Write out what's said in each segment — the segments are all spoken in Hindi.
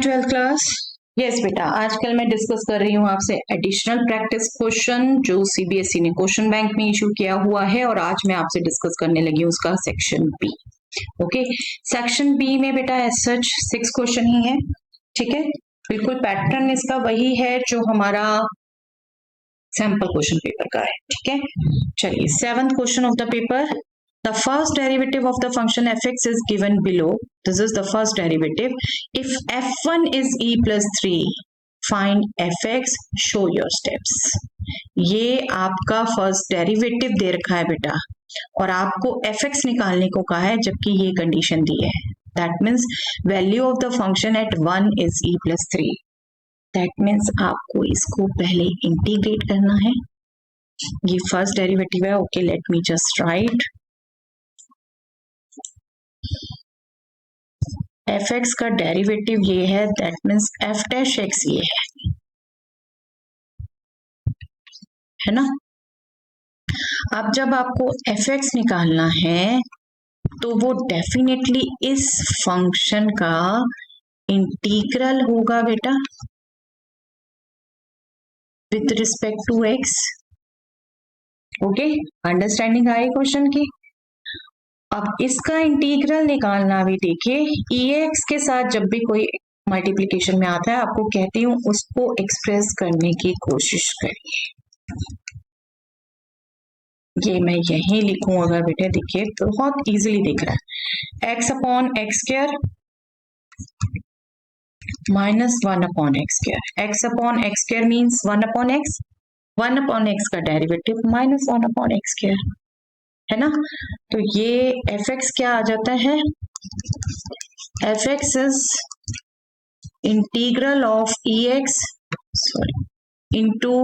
Twelfth class. यस बेटा, आजकल मैं डिस्कस कर रही हूँ आपसे एडिशनल प्रैक्टिस क्वेश्चन जो सीबीएसई ने क्वेश्चन बैंक में इशू किया हुआ है, और आज मैं आपसे डिस्कस करने लगी हूँ उसका section B. Okay, section B में बेटा एज सच 6 क्वेश्चन ही है। ठीक है, बिल्कुल पैटर्न इसका वही है जो हमारा सैंपल क्वेश्चन पेपर का है। ठीक है, चलिए 7th question of the paper. The first derivative of the function fx is given below. This is the first derivative. If f1 is e plus 3, find fx, show your steps. ये आपका फर्स्ट डेरिवेटिव दे रखा है बेटा, और आपको fx निकालने को कहा है, जबकि ये कंडीशन दी है। That means value of the function at 1 is e plus 3. That means आपको इसको पहले इंटीग्रेट करना है। ये फर्स्ट डेरिवेटिव है। Okay, let me just right fx का डेरिवेटिव ये है, that means f dash x ये है ना। अब जब आपको fx निकालना है तो वो डेफिनेटली इस फंक्शन का इंटीग्रल होगा बेटा with respect to x। Okay, understanding आई क्वेश्चन की। अब इसका इंटीग्रल निकालना भी देखिए, ex के साथ जब भी कोई मल्टीप्लिकेशन में आता है, आपको कहती हूँ उसको एक्सप्रेस करने की कोशिश करिए। ये मैं यही लिखूं अगर बेटे, देखिए बहुत इजीली दिख रहा है। x upon x square minus 1 upon x square. x upon x square means 1 upon X, 1 upon X का derivative minus 1 upon x square है ना। तो ये fx क्या आ जाता है, fx is integral of ex into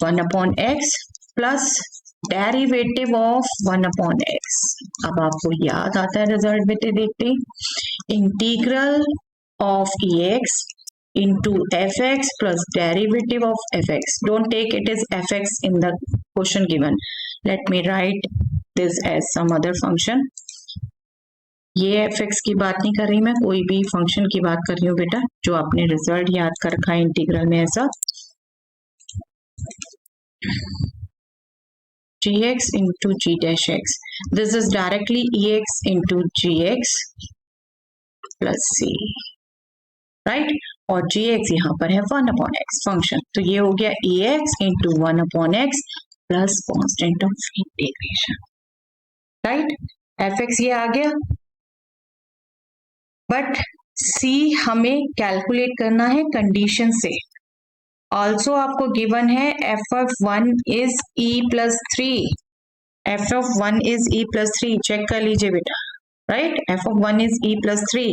1 upon x plus derivative of 1 upon x. अब आपको याद आता है रिजल्ट बेटे, देखते integral of ex into fx plus derivative of fx. Don't take it as fx in the question given. Let me write this as some other function. ये fx की बात नहीं कर रही मैं, कोई भी फंक्शन की बात कर रही हूँ बेटा, जो आपने रिजल्ट याद कर रखा है इंटीग्रल में ऐसा। gx into g dash x. This is directly ex into gx plus c. Right, और gx यहाँ पर है 1 अपॉन एक्स फंक्शन, तो ये हो गया ex into 1 upon x plus constant of integration. Right, fx ये आ गया, बट c हमें कैलकुलेट करना है कंडीशन से। ऑल्सो आपको गिवन है f of 1 is e plus 3, f of 1 is e plus 3, check कर लीजिए बेटा। Right, f of 1 is e plus 3,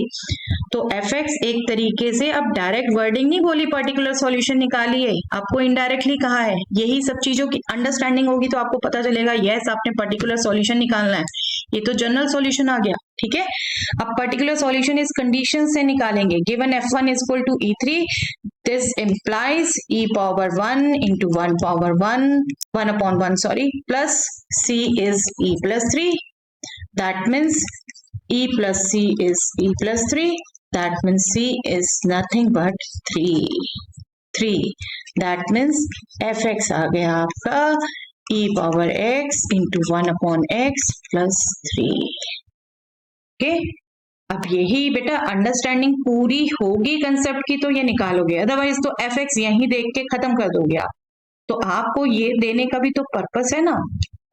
तो fx एक तरीके से, अब डायरेक्ट वर्डिंग नहीं बोली पर्टिकुलर सॉल्यूशन निकालिए, आपको इनडायरेक्टली कहा है। यही सब चीजों की अंडरस्टैंडिंग होगी तो आपको पता चलेगा यस आपने पर्टिकुलर सॉल्यूशन निकालना है। ये तो जनरल सॉल्यूशन आ गया। ठीक है, अब पर्टिकुलर सॉल्यूशन इस कंडीशन से निकालेंगे। Given f1 is equal to e3, दिस implies e power 1 into 1 power 1 upon 1 sorry plus c is e plus 3, that means e plus c is e plus 3, that means c is nothing but 3। that means fx आ गया आपका e power x into 1 upon x plus 3। Okay, अब यही बेटा अंडरस्टैंडिंग पूरी होगी कंसेप्ट की तो ये निकालोगे, अदरवाइज तो fx यहीं देख के खत्म कर दोगे आप। तो आपको ये देने का भी तो पर्पस है ना,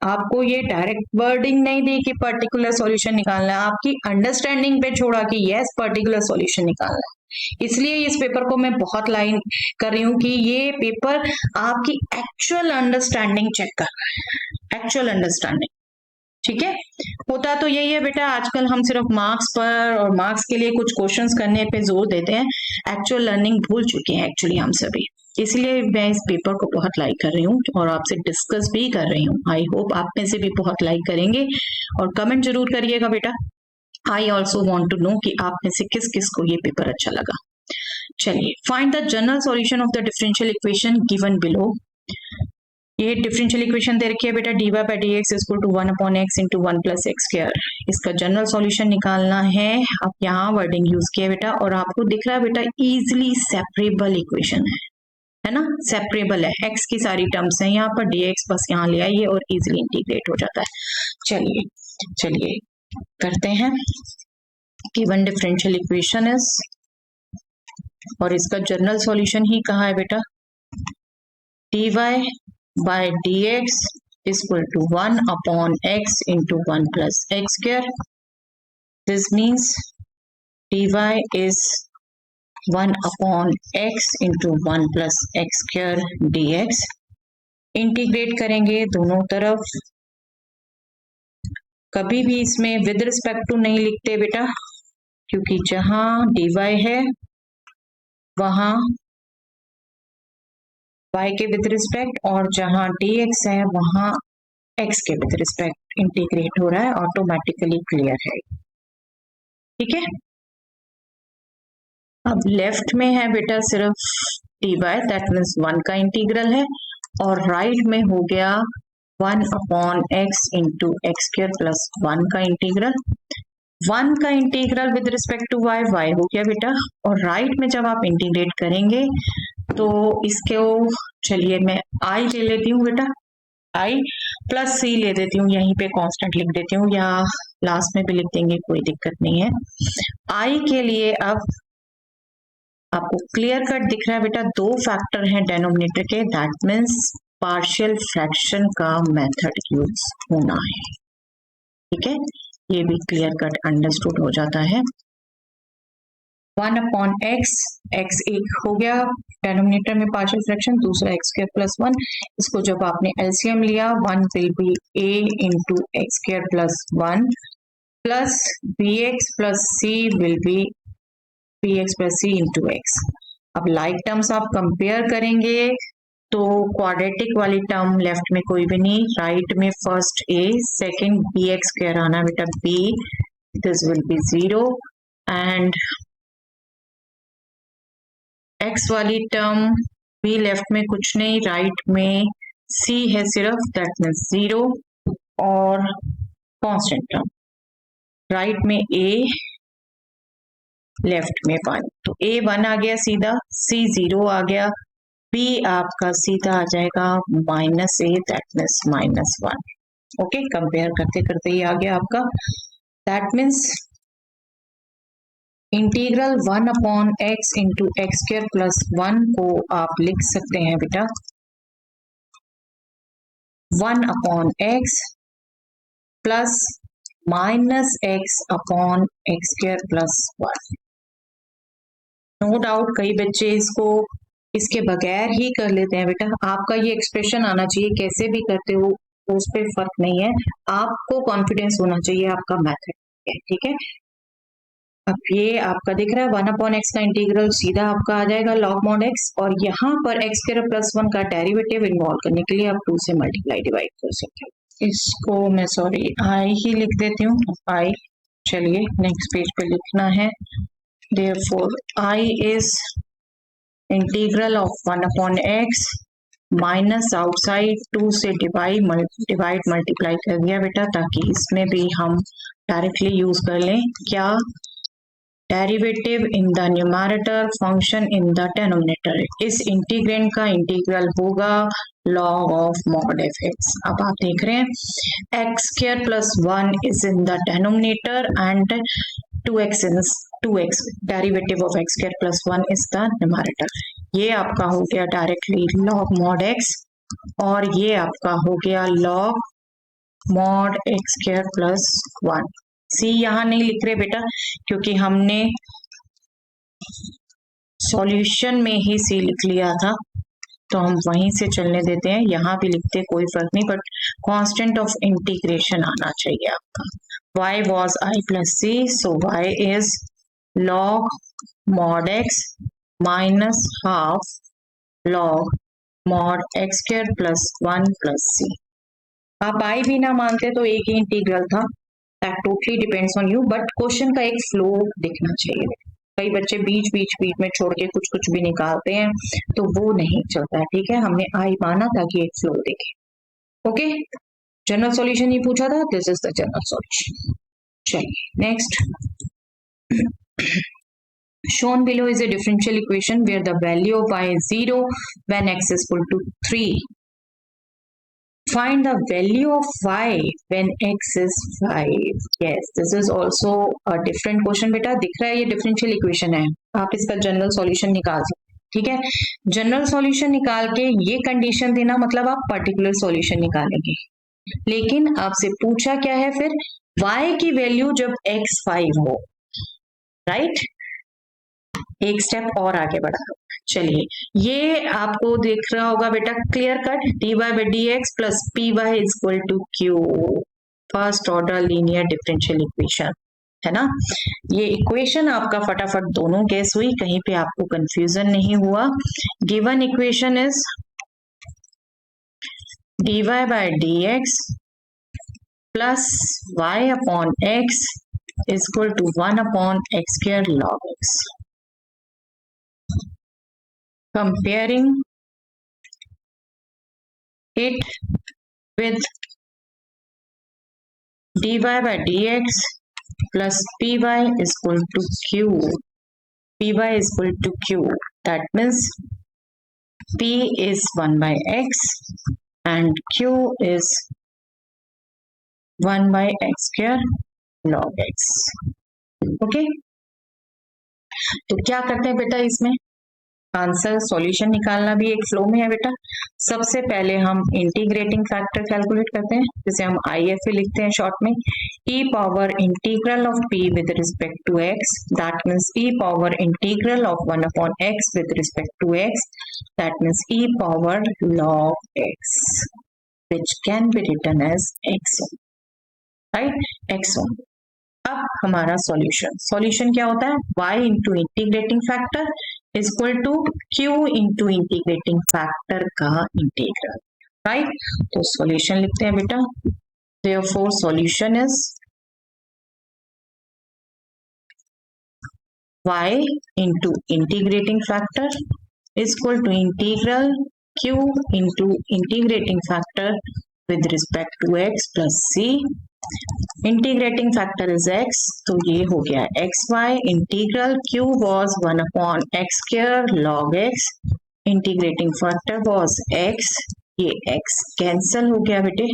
आपको ये डायरेक्ट वर्डिंग नहीं दी कि पर्टिकुलर सॉल्यूशन निकालना है, आपकी अंडरस्टैंडिंग पे छोड़ा कि यस पर्टिकुलर सॉल्यूशन निकालना है। इसलिए इस पेपर को मैं बहुत लाइन कर रही हूँ कि ये पेपर आपकी एक्चुअल अंडरस्टैंडिंग चेक कर रहा है, एक्चुअल अंडरस्टैंडिंग। ठीक है, होता तो यही है बेटा, आजकल हम सिर्फ मार्क्स पर और मार्क्स के लिए कुछ क्वेश्चंस करने पे जोर देते हैं, एक्चुअल लर्निंग भूल चुके हैं एक्चुअली हम सभी। इसलिए मैं इस पेपर को बहुत लाइक कर रही हूँ और आपसे डिस्कस भी कर रही हूँ। आई होप आप में से भी बहुत लाइक करेंगे और कमेंट जरूर करिएगा बेटा। I also want to know कि आप में से किस किस को ये पेपर अच्छा लगा। चलिए, find the general solution of the differential equation given below. ये डिफरेंशियल इक्वेशन दे रखी है बेटा, dy by d x equal to 1/x into 1 plus x square. इसका जनरल सॉल्यूशन निकालना है। अब यहाँ वर्डिंग यूज किया बेटा, और आपको दिख रहा है बेटा इजिली सेपरेबल इक्वेशन है ना, सेपरेबल है, x की सारी टर्म्स हैं यहाँ पर, dx बस यहाँ ले आइए और इजिली इंटीग्रेट हो जाता है। चलिए करते हैं। गिवन डिफरेंशियल इक्वेशन इज, और इसका जनरल सॉल्यूशन ही कहा है बेटा, dy by dx is equal to 1/x into 1 plus x square. This means dy is 1/x into 1 plus x square dx. Integrate करेंगे दोनों तरफ। कभी भी इसमें विद रिस्पेक्ट टू नहीं लिखते बेटा, क्योंकि जहां dy है वहां y के विद रिस्पेक्ट, और जहां dx है वहां x के विद रिस्पेक्ट इंटीग्रेट हो रहा है, ऑटोमेटिकली क्लियर है। ठीक है, अब लेफ्ट में है बेटा सिर्फ dy, दैट मीन्स 1 का इंटीग्रल है, और राइट में हो गया 1/x into x square plus 1 का इंटीग्रल। 1 का integral with respect to y हो गया बेटा, और राइट में जब आप इंटीग्रेट करेंगे तो इसको, चलिए मैं i ले लेती हूँ बेटा, i प्लस c ले देती हूँ, यहीं पे कांस्टेंट लिख देती हूँ, या लास्ट में भी लिख देंगे, कोई दिक्कत नहीं है। i के लिए अब आपको क्लियर कट दिख रहा है बेटा, 2 फैक्टर हैं डेनोमिनेटर के, दैट मीन्स पार्शियल फ्रैक्शन का मेथड यूज होना है। ठीक है, ये भी क्लियर कट अंडरस्टूड हो जाता है। 1/x, x एक हो गया डेनोमिनेटर में पार्शियल फ्रैक्शन, दूसरा x स्क्वायर प्लस 1। इसको जब आपने एलसीएम लिया, 1 will be a into x square plus 1 plus bx plus c will be bx plus c into x। अब लाइक टर्म्स आप कंपेयर करेंगे तो क्वाड्रेटिक वाली टर्म लेफ्ट में कोई भी नहीं, राइट में first a, second bx square आना बेटा b, this will B 0, and x वाली टर्म भी लेफ्ट में कुछ नहीं, राइट में c है सिर्फ, दैट मीन्स 0, और कांस्टेंट टर्म राइट में a, लेफ्ट में 1, तो a 1 आ गया सीधा, c 0 आ गया, b आपका सीधा आ जाएगा -a, that means -1। Okay, compare करते करते ही आ गया आपका, that means integral 1/x into x square plus 1 को आप लिख सकते हैं बेटा 1/x plus -x/x square plus 1। No doubt कई बच्चे इसको इसके बगैर ही कर लेते हैं बेटा, आपका ये एक्सप्रेशन आना चाहिए, कैसे भी करते हो उस पर फर्क नहीं है, आपको कॉन्फिडेंस होना चाहिए आपका मेथड है। ठीक है, अब ये आपका दिख रहा है 1/x का इंटीग्रल सीधा आपका आ जाएगा log mod x, और यहाँ पर x स्क्वायर प्लस 1 का डेरिवेटिव इन्वॉल्व करने के लिए आप 2 से मल्टीप्लाई डिवाइड कर सकते हो। इसको मैं सॉरी i ही लिख देती हूँ, i। चलिए नेक्स्ट पेज पे लिखना है, therefore i is integral of 1/x minus outside 2 से डिवाइड मल्टीप्लाई कर दिया बेटा, ताकि इसमें भी हम डायरेक्टली यूज कर लें क्या, derivative in the numerator, function in the denominator. इस इंटीग्रेंड का इंटीग्रल होगा log of mod f(x). अब आप देख रहे हैं x square plus 1 is in the denominator and 2x derivative of x square plus 1 is the numerator. ये आपका हो गया डायरेक्टली log mod x, और ये आपका हो गया log mod x square plus 1। सी यहाँ नहीं लिख रहे बेटा, क्योंकि हमने सॉल्यूशन में ही सी लिख लिया था, तो हम वहीं से चलने देते हैं, यहाँ भी लिखते कोई फर्क नहीं, बट कांस्टेंट ऑफ इंटीग्रेशन आना चाहिए आपका। y was I plus c, so y is log mod x minus half log mod x square plus 1 plus c। आप i भी ना मानते तो एक ही इंटीग्रल था, that totally depends on you, but question का एक फ्लो दिखना चाहिए। कई बच्चे बीच बीच बीच में छोड़ के कुछ कुछ भी निकालते हैं, तो वो नहीं चलता है, ठीक है। हमने आई माना ताकि एक फ्लो देखे। ओके, जनरल सॉल्यूशन ही पूछा था, this is the general solution. चलिए next, shown below is a differential equation where the value of y is 0 when x is equal to 3. Find the value of y when x is 5. Yes, this is also a different question बेटा, दिख रहा है ये differential equation है, आप इसका जनरल सॉल्यूशन निकाल सकते हैं, ठीक है। जनरल सॉल्यूशन निकाल के ये कंडीशन देना मतलब आप पर्टिकुलर सॉल्यूशन निकालेंगे, लेकिन आपसे पूछा क्या है फिर, y की वैल्यू जब x 5 हो, राइट। एक स्टेप और आगे बढ़ा दो। चलिए, ये आपको दिख रहा होगा बेटा clear cut, dy by dx plus py is equal to q, first order linear differential equation है ना। ये इक्वेशन आपका फटाफट दोनों गेस हुई, कहीं पे आपको कंफ्यूजन नहीं हुआ। Given equation is dy by dx plus y upon x is equal to 1 upon x square log x। Comparing it with dy by dx plus py is equal to q. Py is equal to q. That means p is 1 by x and q is 1 by x square log x. Okay? तो क्या करते हैं बेटा, इसमें आंसर सॉल्यूशन निकालना भी एक फ्लो में है बेटा। सबसे पहले हम इंटीग्रेटिंग फैक्टर कैलकुलेट करते हैं, जिसे हम IFA लिखते हैं शॉर्ट में, e power integral of p with respect to x, that means e power integral of 1 upon x with respect to x, that means e power log x, which can be written as x, right, x। अब हमारा सॉल्यूशन क्या होता है, y into integrating factor is equal to q into integrating factor का इंटीग्रल, राइट। तो सॉल्यूशन लिखते हैं बेटा, therefore solution is y into integrating factor is equal to integral q into integrating factor with respect to x plus c। Integrating factor is x, तो ये हो गया x y, integral q was 1 upon x square log x, integrating factor was x, ये x कैंसल हो गया बेटे।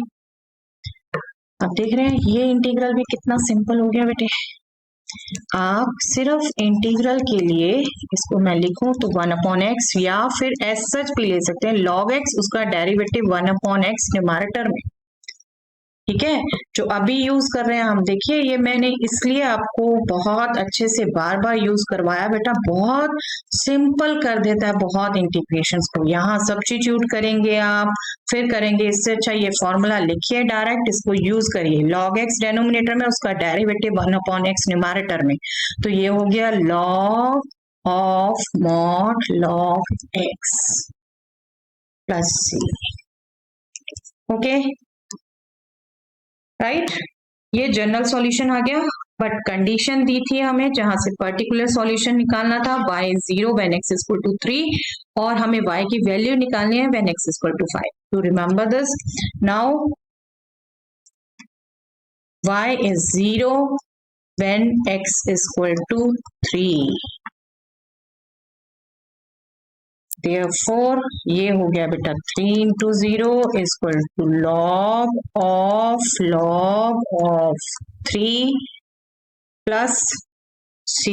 अब देख रहे हैं ये इंटीग्रल भी कितना सिंपल हो गया बेटे। आप सिर्फ इंटीग्रल के लिए इसको मैं लिखूं तो 1 अपॉन एक्स, या फिर एज सच भी ले सकते हैं लॉग x, उसका डेरिवेटिव 1 अपॉन एक्स न्यूमैरेटर में, ठीक है, जो अभी यूज कर रहे हैं हम। देखिए ये मैंने इसलिए आपको बहुत अच्छे से बार बार यूज करवाया बेटा, बहुत सिंपल कर देता है बहुत इंटीग्रेशंस को। यहाँ सब्स्टिट्यूट करेंगे आप, फिर करेंगे, इससे अच्छा ये फॉर्मूला लिखिए डायरेक्ट, इसको यूज करिए। लॉग एक्स डेनोमिनेटर में, उसका डेरिवेटिव 1 अपॉन एक्स न्यूमैरेटर में, तो ये हो गया log of mod log x plus c. Okay, right, ये जनरल सॉल्यूशन आ गया, बट कंडीशन दी थी हमें जहां से पर्टिकुलर सॉल्यूशन निकालना था, y is 0 when x is equal to 3, और हमें y की वैल्यू निकालनी है when x is equal to 5. To remember this, now y is 0 when x is equal to 3. Therefore ये हो गया बेटा 3 into 0 is equal to log of 3 plus c,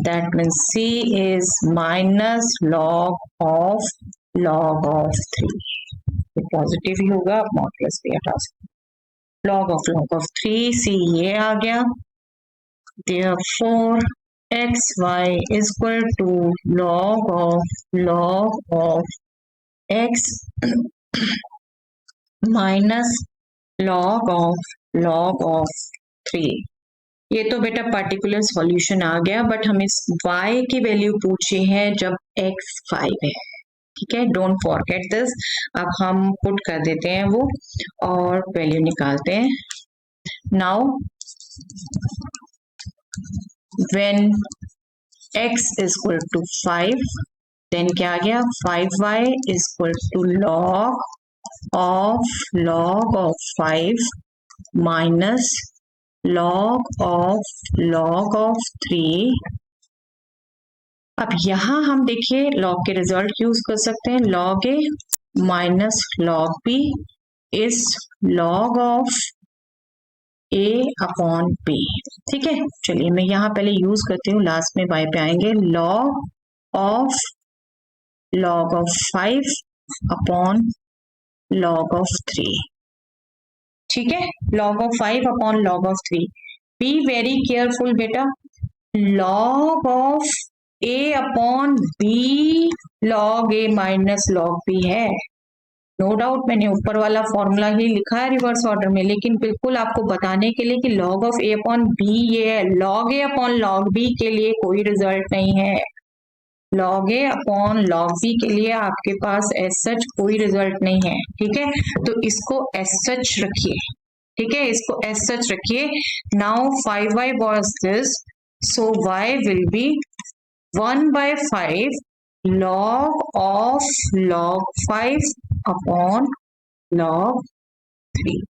that means c is minus log of 3. ये पॉजिटिव ही होगा, आप मॉडुलस भी हटा सकते, log of 3, c ये आ गया। Therefore xy is equal to log of x minus log of 3। ये तो बेटा पर्टिकुलर सॉल्यूशन आ गया, बट हमें y की वैल्यू पूछी है जब x 5 है, ठीक है, डोंट फॉरगेट दिस। अब हम पुट कर देते हैं वो और वैल्यू निकालते हैं। Now when x is equal to 5, then क्या आ गया 5y is equal to log of 5 minus log of 3. अब यहां हम देखिए log के रिजल्ट यूज कर सकते हैं, log a minus log b is log of a upon b. ठीक है, चलिए मैं यहाँ पहले यूज करती हूँ, लास्ट में y पे आएंगे, log of 5 upon log of 3. ठीक है, log of 5 upon log of 3. Be very careful बेटा, log of a upon b log a minus log b है. नो डाउट मैंने ऊपर वाला फॉर्मूला ही लिखा है रिवर्स ऑर्डर में, लेकिन बिल्कुल आपको बताने के लिए कि log of a upon b ये है, log a upon log b के लिए कोई रिजल्ट नहीं है. log a upon log b के लिए आपके पास एज सच कोई रिजल्ट नहीं है. ठीक है, तो इसको एज सच रखिए. ठीक है, इसको एज सच रखिए. Now 5y was this, so y will be 1/5 log of log 5 upon log 3.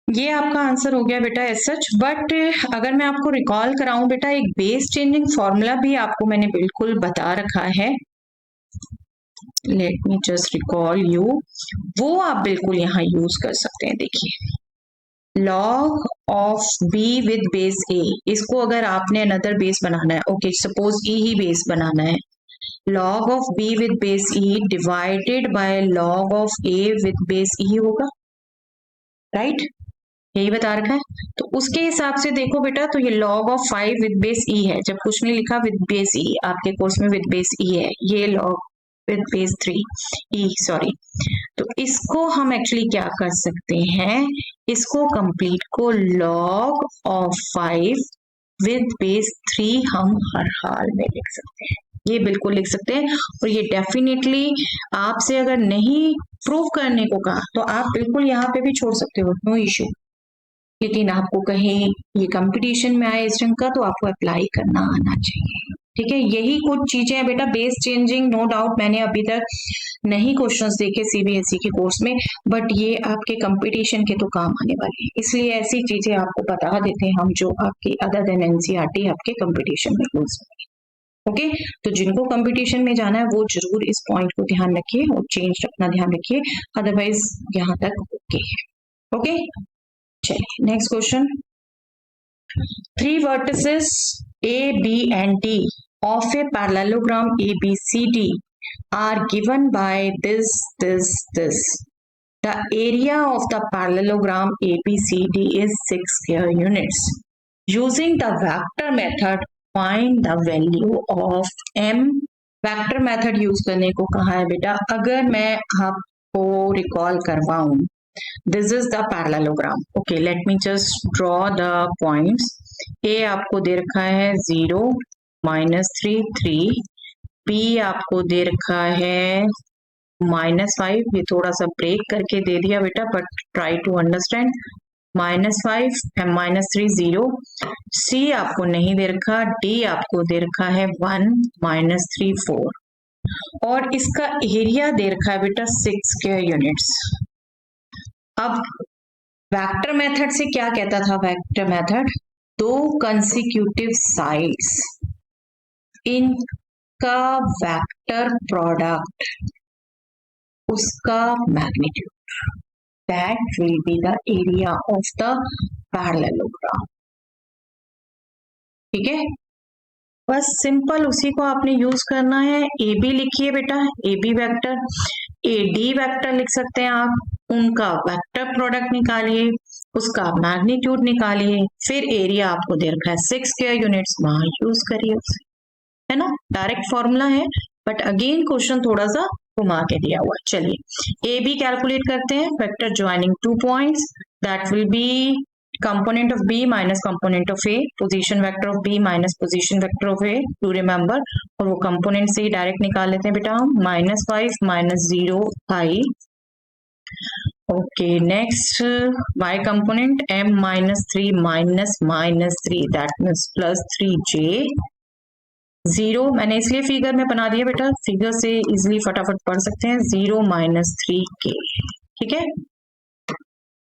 ये आपका आंसर हो गया बेटा एज सच. बट अगर मैं आपको रिकॉल कराऊं बेटा, एक बेस चेंजिंग फॉर्मूला भी आपको मैंने बिल्कुल बता रखा है. Late me just recall you, वो आप बिल्कुल यहाँ यूज कर सकते हैं. देखिए log of b with base a, इसको अगर आपने अनदर बेस बनाना है, ओके सपोज e ही बेस बनाना है, log of b with base e divided by log of a with base e होगा. राइट, यही बता रखा है. तो उसके हिसाब से देखो बेटा, तो ये log of 5 with base e है, जब कुछ नहीं लिखा with base e, आपके कोर्स में with base e है, ये log with base 3 e sorry. तो इसको हम एक्चुअली क्या कर सकते हैं, इसको कंप्लीट को log of 5 with base 3 हम हर हाल में लिख सकते हैं. ये बिल्कुल लिख सकते हैं. और ये डेफिनेटली आपसे अगर नहीं प्रूव करने को कहा तो आप बिल्कुल यहाँ पे भी छोड़ सकते हो, नो इश्यू. लेकिन आपको कहीं ये कंपटीशन में आए इस रंग का, तो आपको अप्लाई करना आना चाहिए. ठीक है, यही कुछ चीजें हैं बेटा. बेस चेंजिंग नो डाउट मैंने अभी तक नहीं क्वेश्चंस देखे सीबीएसई के कोर्स में, बट ये आपके कंपटीशन के तो काम आने वाले हैं, इसलिए ऐसी चीजें आपको बता देते हैं हम जो आपके अदर देन एनसीईआरटी आपके कंपटीशन में यूज होंगे. ओके, तो जिनको कंपटीशन में जाना है वो जरूर इस पॉइंट को ध्यान रखिए और चेंज रखना ध्यान रखिए, अदरवाइज यहाँ तक ओके है. ओके, चलिए next question. 3 vertices A, B and D of a parallelogram ABCD are given by this. The area of the parallelogram ABCD is 6 square units. Using the vector method, find the value of M. Vector method use करने को कहा है बेटा. अगर मैं आपको रिकॉल करवाऊं, this is the parallelogram. Okay, let me just draw the points. A आपको दे रखा है 0, -3, 3. बी आपको दे रखा है -5, ये थोड़ा सा ब्रेक करके दे दिया बेटा, but try to understand. -5 and -3 0. See आपको नहीं दे रखा. डी आपको दे रखा है 1, -3 4. और इसका एरिया दे रखा है बेटा 6 स्क्वायर यूनिट्स. अब वेक्टर मेथड से क्या कहता था वेक्टर मेथड, 2 कंसिक्यूटिव साइड्स, इनका वेक्टर प्रोडक्ट, उसका magnitude, that will be the area of the parallelogram. ठीक है, बस सिंपल उसी को आपने यूज करना है. ए बी लिखिए बेटा, A B vector, A D vector लिख सकते हैं आप. उनका वेक्टर प्रोडक्ट निकालिए, उसका मैग्नीट्यूड निकालिए, फिर एरिया आपको दे रखा है 6 स्क्वायर यूनिट्स, वहां यूज करिए उसे, है ना. डायरेक्ट फॉर्मूला है, बट अगेन क्वेश्चन थोड़ा सा घुमा के दिया हुआ. चलिए ए बी कैलकुलेट करते हैं. Vector joining 2 points, that will be component of B minus component of A, position vector of B minus position vector of A, to remember. और वो component से ही डायरेक्ट निकाल लेते हैं बेटा हम. -5 -0 I. Okay, next y component M -3 -3, that means +3J. 0 मैंने इसलिए फिगर में बना दिया बेटा, फिगर से इजिली फटाफट पढ़ सकते हैं। 0 माइनस 3k, ठीक है।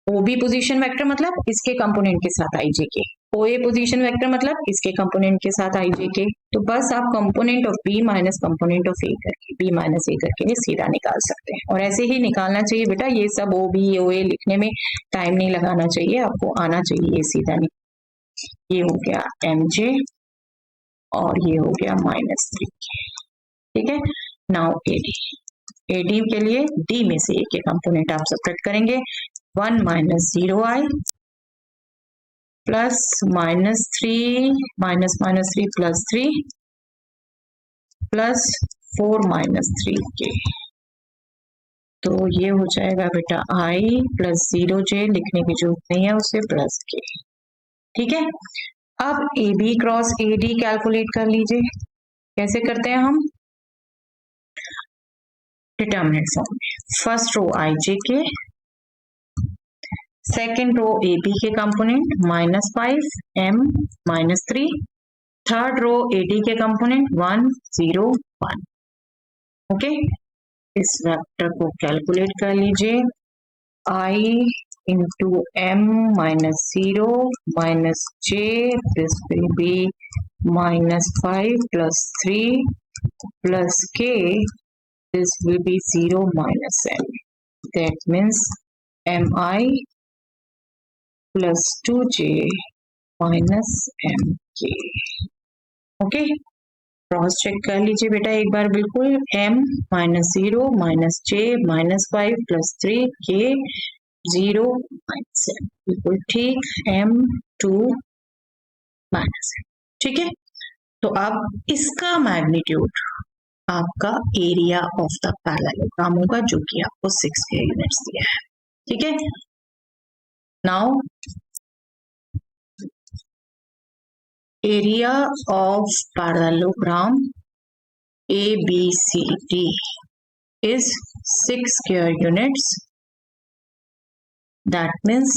OB पोजीशन वेक्टर मतलब इसके कंपोनेंट के साथ IJ के, OA पोजीशन वेक्टर मतलब इसके कंपोनेंट के साथ IJ के। तो बस आप component of B minus component of A करके, B माइनस A करके सीधा निकाल सकते हैं। और ऐसे ही निकालना चाहिए बेटा, ये सब OB OA लिखने में टाइम नहीं लगाना चाहिए, आपको आना चाहिए ये सीधा निकाल। ये हो गया MJ और ये हो गया माइनस 3k, ठीक है। नाउ AD के लिए D में से A के कंपोनेंट आप सब्ट्रैक्ट करेंगे। 1 minus 0i plus minus 3 minus minus 3 plus 3 plus 4 minus 3k। तो ये हो जाएगा बेटा i प्लस 0j, लिखने की जरूरत नहीं है उसे, प्लस k, ठीक है। अब AB क्रॉस AD कैलकुलेट कर लीजिए। कैसे करते हैं हम? डिटर्मिनेंट फॉर्म में, फर्स्ट रो IJ के, सेकेंड रो AB के component -5 M -3, third row AD के कंपोनेंट 1 0 1। ओके, इस वेक्टर को कैलकुलेट कर लीजिए। I into M -0 -j, this will be -5 plus 3 plus k, this will be 0 minus M. That means Mi plus 2j minus mk। Okay, cross check कर लीजिए बेटा एक बार बिल्कुल। m -0 -j -5 plus 3 k 0 minus m, बिल्कुल ठीक। m2 minus m, ठीक है। तो अब इसका मैग्नीट्यूड आपका एरिया ऑफ द पैरेललोग्राम होगा, जो कि आपको 6 के यूनिट्स दिया है, ठीक है। Now area of parallelogram ABCD is 6 square units. That means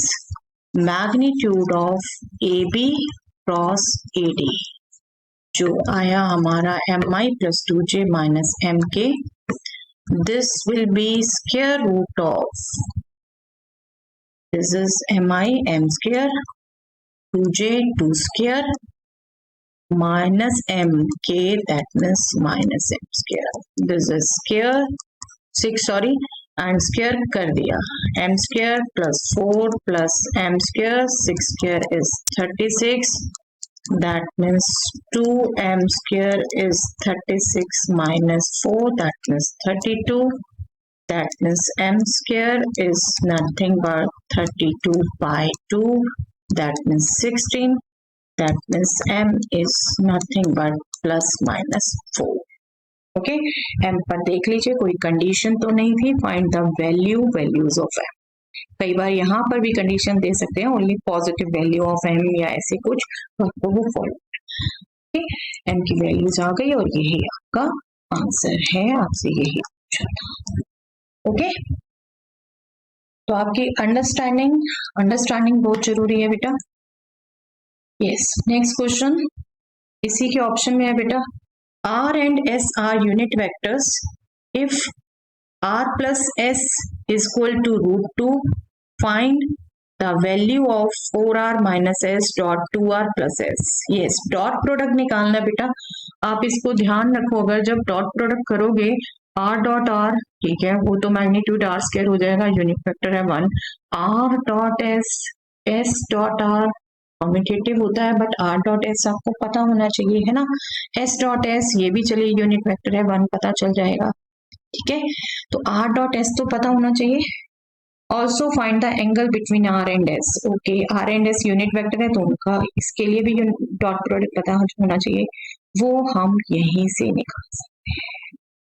magnitude of AB cross AD जो आया हमारा mi plus 2j minus mk, this will be square root of, this is mi m square, 2j 2 square minus mk, that means minus m square, this is square 6 sorry, and square कर दिया, m square plus 4 plus m square, 6 square is 36, that means 2m square is 36 minus 4, that means 32, that means m square is nothing but 32 by 2, that means 16, that means m is nothing but plus minus 4। Okay, m पर देख लीजिए कोई कंडीशन तो नहीं थी, find the values of m। कई बार यहाँ पर भी कंडीशन दे सकते हैं, only positive value of m या ऐसे कुछ, तो आपको वो फॉलो। m की वैल्यूज आ गई और यही आपका आंसर है, आपसे यही पूछा था। ओके, तो आपकी अंडरस्टैंडिंग बहुत जरूरी है बेटा। यस, नेक्स्ट क्वेश्चन इसी के ऑप्शन में है बेटा। R and S are unit vectors if R plus S is equal to √2, find the value of 4R minus S dot 2R plus S। yes, dot product निकालना बेटा, आप इसको ध्यान रखो, अगर जब डॉट प्रोडक्ट करोगे R डॉट R, ठीक है, वो तो मैग्नीट्यूड R स्क्वायर हो जाएगा, यूनिट वेक्टर है 1। R dot S, S dot R commutative होता है, बट R डॉट S आपको पता होना चाहिए, है ना। S डॉट S ये भी चलिए यूनिट वेक्टर है 1, पता चल जाएगा, ठीक है। तो R डॉट S तो पता होना चाहिए। Also find the angle between R and S। Okay, R and S unit vector है तो उनका इसके लिए भी डॉट प्रोडक्ट पता होना चाहिए, वो हम यहीं से निकाल सकते हैं।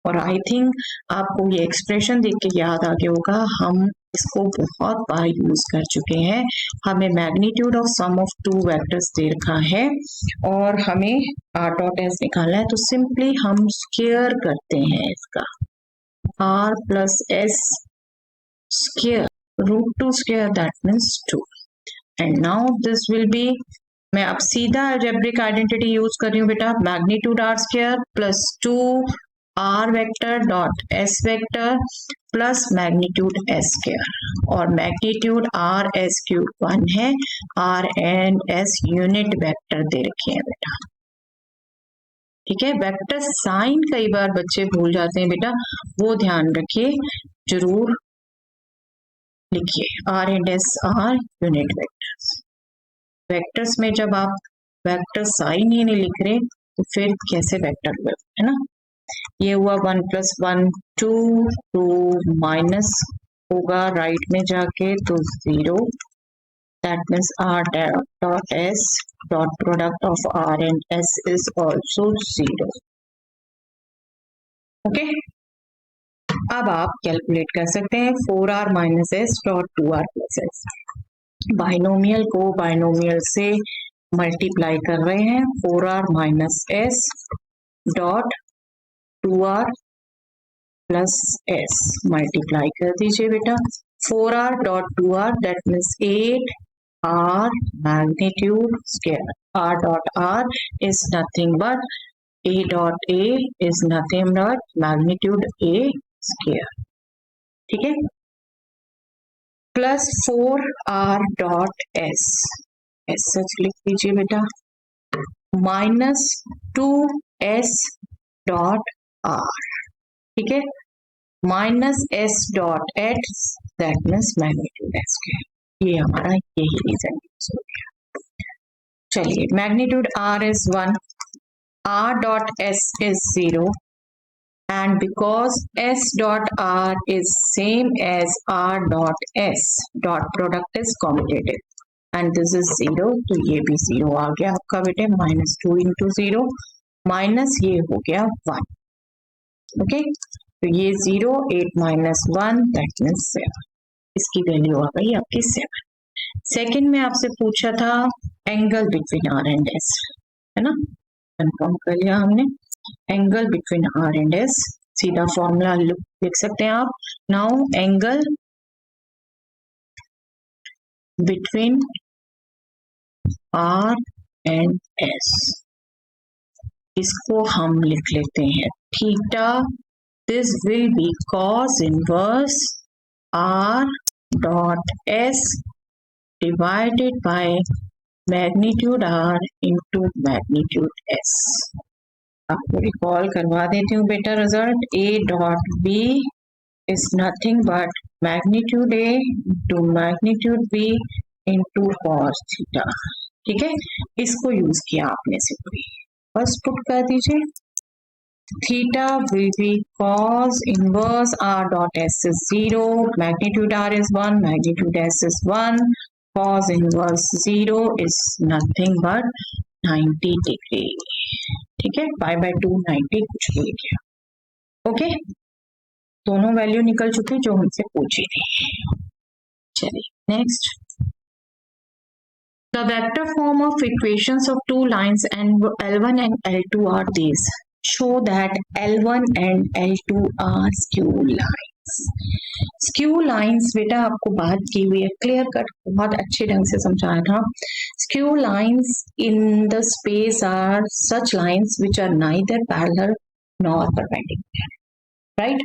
और आई थिंक आपको ये एक्सप्रेशन देख के याद आ गया होगा, हम इसको बहुत बार यूज कर चुके हैं। हमें magnitude of sum of two vectors दे रखा है और हमें R डॉट S निकालना है, तो सिंपली हम स्क्वायर करते हैं इसका, R plus S square √2 square, that means 2, and now this will be मैं अब सीधा अलजेब्रिक आइडेंटिटी यूज कर रही हूँ बेटा, magnitude R square plus 2 R vector dot S vector plus magnitude S square, और मैग्नीट्यूड आर एस क्यूब 1 है, R and S unit vector दे रखे हैं बेटा। ठीक है, वेक्टर साइन कई बार बच्चे भूल जाते हैं बेटा, वो ध्यान रखिए, जरूर लिखिए, R and S are unit vectors. Vectors में जब आप वेक्टर साइन ही नहीं लिख रहे तो फिर कैसे वेक्टर हुए, है ना। ये हुआ 1 + 1 2, 2 माइनस होगा राइट में जाके तो 0, that means r dot s dot product of r and s is also 0. Okay, अब आप कैलकुलेट कर सकते हैं 4r minus s dot 2r plus s। Binomial को बाइनोमियल से मल्टीप्लाई कर रहे हैं, 4r minus s dot 2r plus s multiply कर दीजिए बेटा, 4r dot 2r that means 8r magnitude square, r dot r is nothing but a dot a is nothing but magnitude a square, ठीक है, plus 4r dot s, S सच लिख दीजिए बेटा, माइनस 2s dot r, ठीक है, minus s dot h that means magnitude s square. ये हमारा यही रीजन हो गया। चलिए, magnitude r is 1, r dot s is 0, and because s dot r is same as r dot s, dot product is commutative and this is 0, तो ये भी 0 आ गया आपका बेटे, -2 into 0 माइनस ये हो गया 1, ओके, तो ये 0, 8 minus 1 दैट मीन्स 7, इसकी वैल्यू आ गई आपकी 7। सेकंड में आपसे पूछा था angle between R and S, है ना, कंफर्म कर लिया हमने, angle between R and S, सीधा फॉर्मूला लिख सकते हैं आप, now angle between R and S, इसको हम लिख लेते हैं theta, this will be cos inverse R dot S divided by magnitude R into magnitude S. आपको रिकॉल करवा देती हूँ बेटा result, A dot B is nothing but magnitude A into magnitude B into cos theta, ठीक है, इसको यूज किया आपने सिंपली, बस पुट कर दीजिए, theta will be cos inverse r dot s is 0, magnitude r is 1, magnitude s is 1, cos inverse 0 is nothing but 90 degree, ठीक है, π/2 90 कुछ भी गया, ओके, दोनों वैल्यू निकल चुकी जो हमसे पूछी थी। चलिए next, the vector form of equations of two lines and L1 and L2 are these, show that L1 and L2 are skew lines। Skew lines बेटा आपको बात की हुई है, क्लियर कट बहुत अच्छे ढंग से समझाया था, skew lines in the space are such lines which are neither parallel nor perpendicular, right.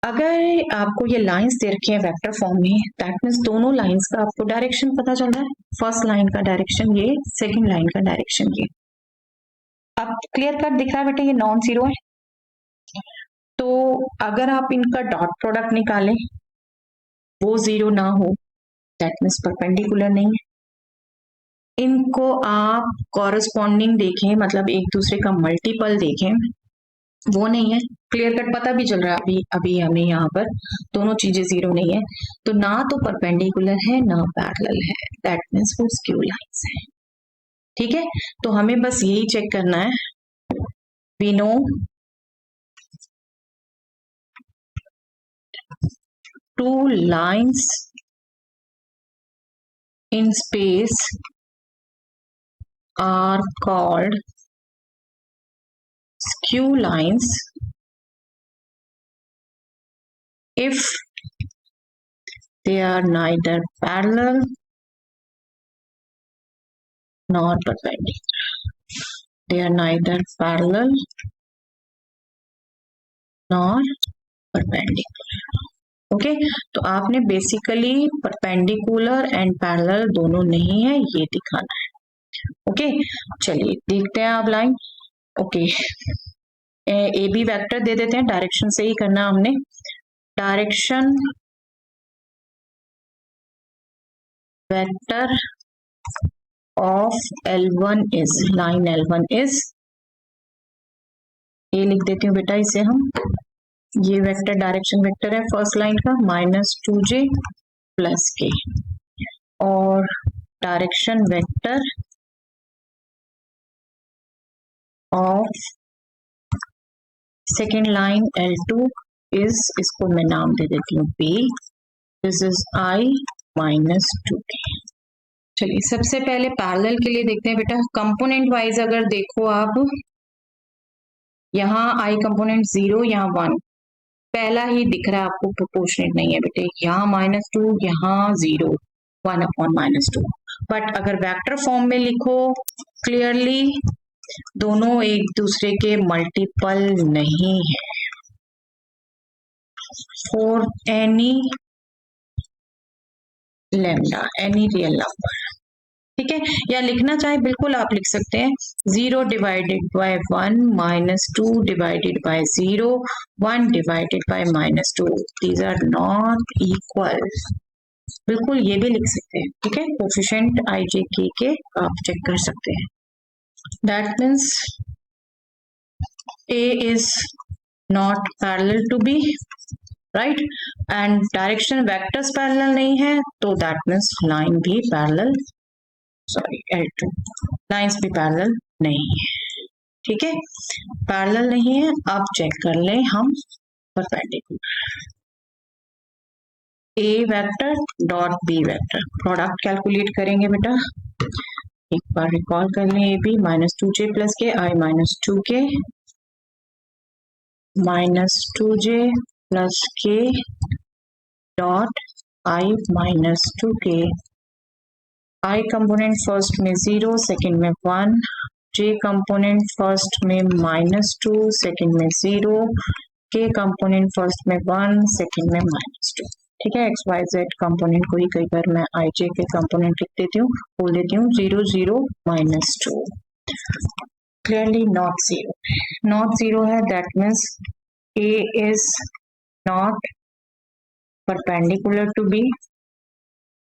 अगर आपको ये लाइंस दे रखी है वेक्टर फॉर्म में, दैट मीन्स दोनों लाइंस का आपको डायरेक्शन पता चल रहा है, फर्स्ट लाइन का डायरेक्शन ये, सेकंड लाइन का डायरेक्शन ये, अब क्लियर कट दिख रहा है बेटा, ये नॉन जीरो है, तो अगर आप इनका डॉट प्रोडक्ट निकालें वो जीरो ना हो, दैट मीन्स परपेंडिकुलर नहीं है, इनको आप कॉरेस्पॉन्डिंग देखें, मतलब एक दूसरे का मल्टीपल देखें, वो नहीं है, क्लियर कट पता भी चल रहा है अभी अभी हमें यहाँ पर दोनों चीजें जीरो नहीं है, तो ना तो परपेंडिकुलर है ना पैरेलल है, दैट मीन्स वो स्क्यू लाइंस है, ठीक है, तो हमें बस यही चेक करना है, we know two lines in space are called skew lines if they are neither parallel nor perpendicular. They are neither parallel nor perpendicular. Okay तो आपने बेसिकली परपेंडिकुलर एंड पैरेलल दोनों नहीं है ये दिखाना है. ओके चलिए देखते हैं आप line. Okay A B vector दे देते हैं, डायरेक्शन से ही करना हमने. Direction vector of L1 is, line L1 is, ये लिख देती हूँ बेटा इसे हम, ये वेक्टर डायरेक्शन वेक्टर है फर्स्ट लाइन का, -2j प्लस k. और direction vector of second line L2 is, इसको मैं नाम दे देती हूँ P. This is I -2k. चलिए सबसे पहले पैरेलल के लिए देखते हैं बेटा. कंपोनेंट वाइज अगर देखो आप, यहाँ I कंपोनेंट 0, यहाँ 1, पहला ही दिख रहा है आपको, प्रोपोर्शनेट नहीं है बेटे. यहाँ -2, यहाँ 0, 1/-2. बट अगर वेक्टर फॉर्म में लिखो क्लियरली, दोनों एक दूसरे के मल्टीपल नहीं है. For any lambda, any real number, ठीक है. या लिखना चाहे बिल्कुल आप लिख सकते हैं 0 divided by 1 -2 divided by 0, 1 divided by -2. These are not equal. बिल्कुल ये भी लिख सकते हैं, ठीक है. कोफिशिएंट ij के आप चेक कर सकते हैं. That means A is not parallel to B, right? And direction vectors parallel नहीं है, तो that means line भी parallel, sorry L2 lines भी parallel नहीं है, ठीक है. parallel नहीं है. अब चेक कर लें हम perpendicular. A vector dot B vector product calculate करेंगे बेटा. एक बार रिकॉल कर लें. ए बी -2j प्लस के, I -2k, -2j plus k dot I -2k. I component first में 0, सेकंड में 1, j कंपोनेंट फर्स्ट में -2, सेकंड में 0, k कंपोनेंट फर्स्ट में 1, सेकंड में -2, ठीक है. XYZ कंपोनेंट को ही कई बार मैं IJ के कंपोनेंट लिख देती हूँ, बोल देती हूँ 0 0 -2. क्लियरली नॉट 0, नॉट 0 है. That means A is not perpendicular to B.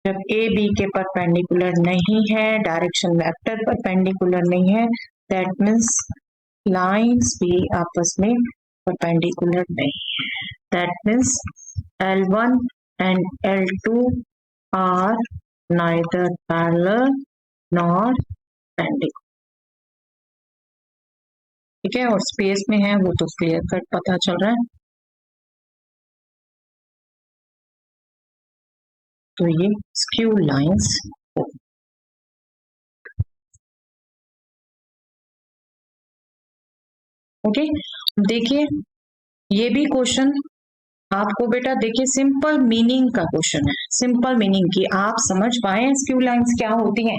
जब A B के परपेंडिकुलर नहीं है, डायरेक्शन वेक्टर परपेंडिकुलर नहीं है, दैट मीन्स लाइंस भी आपस में परपेंडिकुलर नहीं है. That means L1 and L2 are neither parallel nor perpendicular, ठीक है. और स्पेस में है वो तो क्लियर कट पता चल रहा है. तो ये स्क्यू लाइंस हो. ओके देखिए ये भी क्वेश्चन आपको बेटा, देखिए सिंपल मीनिंग का क्वेश्चन है. सिंपल मीनिंग की आप समझ पाए स्क्यू लाइंस क्या होती हैं.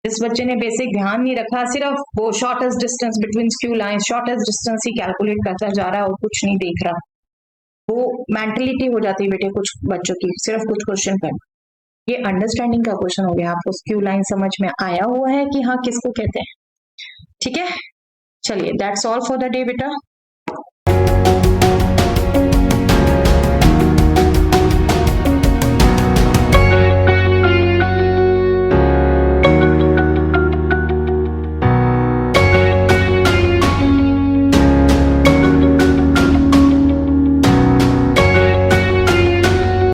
जिस बच्चे ने बेसिक ध्यान नहीं रखा, सिर्फ वो shortest distance between skew lines, shortest distance ही कैलकुलेट करता जा रहा है और कुछ नहीं देख रहा, वो मेंटलिटी हो जाती है बेटे कुछ बच्चों की, सिर्फ कुछ क्वेश्चन करना. ये अंडरस्टैंडिंग का क्वेश्चन हो गया. आपको स्क्यू लाइन समझ में आया हुआ है कि हाँ किसको कहते हैं, ठीक है. चलिए that's all for the day बेटा.